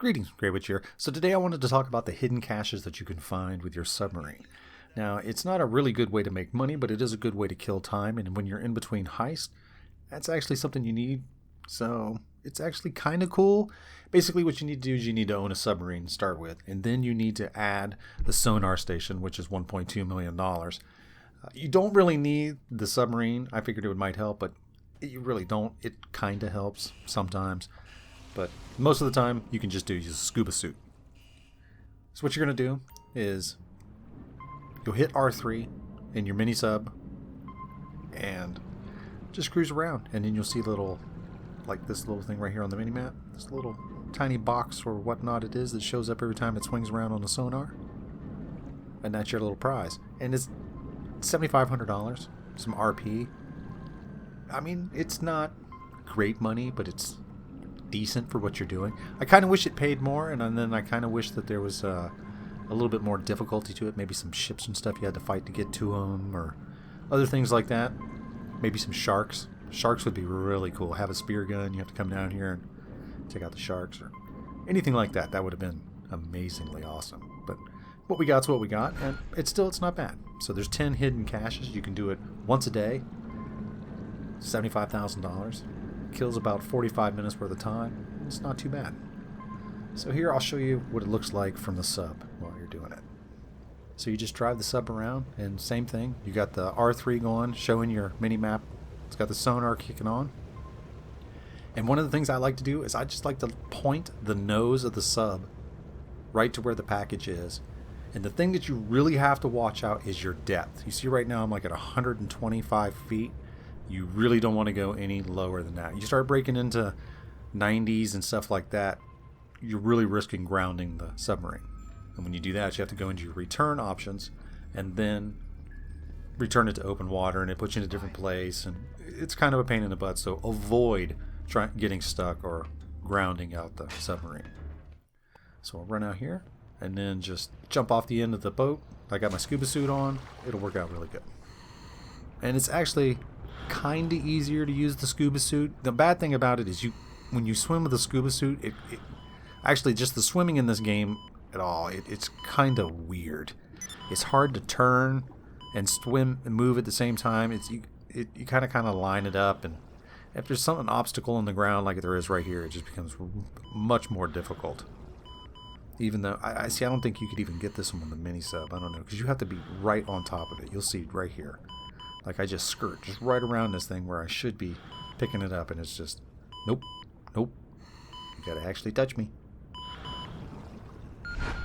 Greetings, Grey Witch here. So today I wanted to talk about the hidden caches that you can find with your submarine. Now, it's not a really good way to make money, but it is a good way to kill time, and when you're in between heists, that's actually something you need. So it's actually kind of cool. Basically what you need to do is you need to own a submarine to start with, and then you need to add the sonar station, which is $1.2 million. You don't really need the submarine. I figured it might help, but you really don't. It kind of helps sometimes. But most of the time, you can just use a scuba suit. So what you're going to do is you'll hit R3 in your mini sub and just cruise around. And then you'll see like this little thing right here on the mini map. This little tiny box or whatnot it is that shows up every time it swings around on the sonar. And that's your little prize. And it's $7,500, some RP. I mean, it's not great money, but it's decent for what you're doing. I kind of wish it paid more, and then I kind of wish that there was a little bit more difficulty to it. Maybe some ships and stuff you had to fight to get to them, or other things like that. Maybe some sharks. Sharks would be really cool. Have a spear gun. You have to come down here and take out the sharks, or anything like that. That would have been amazingly awesome. But what we got's what we got, and it's not bad. So there's 10 hidden caches. You can do it once a day. $75,000. Kills about 45 minutes worth of time. It's not too bad. So here I'll show you what it looks like from the sub while you're doing it. So you just drive the sub around, and same thing. You got the R3 going, showing your mini map. It's got the sonar kicking on. And one of the things I like to do is I just like to point the nose of the sub right to where the package is. And the thing that you really have to watch out is your depth. You see right now I'm like at 125 feet. You really don't want to go any lower than that. You start breaking into 90s and stuff like that, you're really risking grounding the submarine. And when you do that, you have to go into your return options and then return it to open water, and it puts you in a different place, and it's kind of a pain in the butt. So avoid getting stuck or grounding out the submarine. So I'll run out here and then just jump off the end of the boat. I got my scuba suit on. It'll work out really good. And it's actually kind of easier to use the scuba suit. The bad thing about it is when you swim with a scuba suit, actually just the swimming in this game at all, it's kind of weird. It's hard to turn and swim and move at the same time. You kind of line it up, and if there's an obstacle in the ground like there is right here, it just becomes much more difficult. Even though I don't think you could even get this one on the mini sub. I don't know, because you have to be right on top of it. You'll see right here. Like I just skirt just right around this thing where I should be picking it up, and it's just nope. You gotta actually touch me.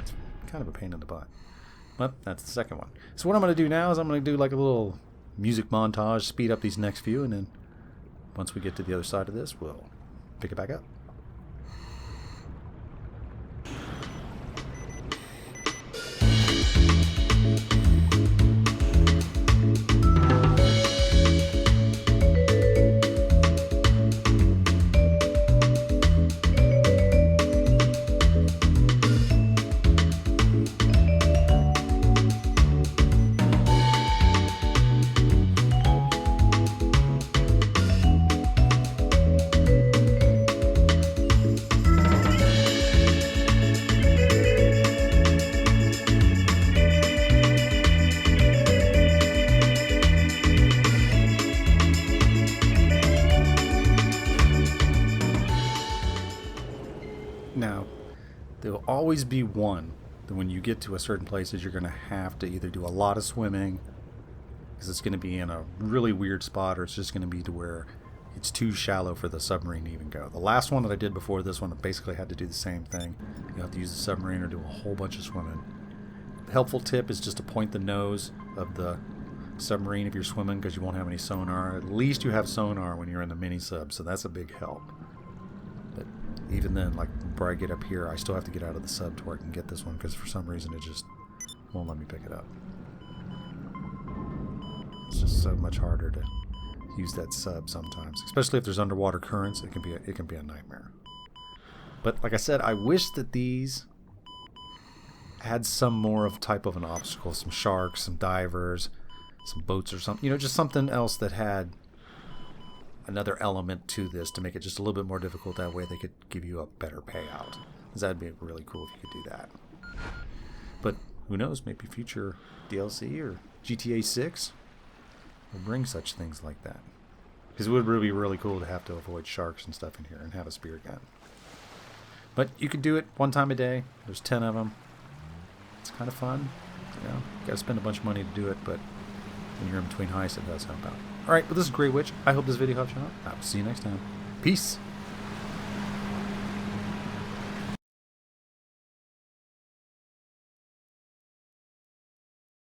It's kind of a pain in the butt. But that's the second one. So what I'm gonna do now is I'm gonna do like a little music montage, speed up these next few, and then once we get to the other side of this, we'll pick it back up. Now, there will always be one that when you get to a certain places, you're going to have to either do a lot of swimming because it's going to be in a really weird spot, or it's just going to be to where it's too shallow for the submarine to even go. The last one that I did before this one, I basically had to do the same thing. You have to use the submarine or do a whole bunch of swimming. The helpful tip is just to point the nose of the submarine if you're swimming, because you won't have any sonar. At least you have sonar when you're in the mini sub, so that's a big help. But even then, like where I get up here, I still have to get out of the sub to where I can get this one, because for some reason it just won't let me pick it up. It's just so much harder to use that sub sometimes, especially if there's underwater currents. It can be a nightmare. But like I said, I wish that these had some more of type of an obstacle, some sharks, some divers, some boats or something, just something else that had another element to this to make it just a little bit more difficult. That way they could give you a better payout. Because that'd be really cool if you could do that. But who knows, maybe future DLC or GTA 6 will bring such things like that. Because it would really be really cool to have to avoid sharks and stuff in here and have a spear gun. But you can do it one time a day. There's 10 of them. It's kind of fun. You know, you got to spend a bunch of money to do it, but when you're in between heists, it does help out. Alright, well, this is Grey Witch. I hope this video helps you out. I will see you next time. Peace.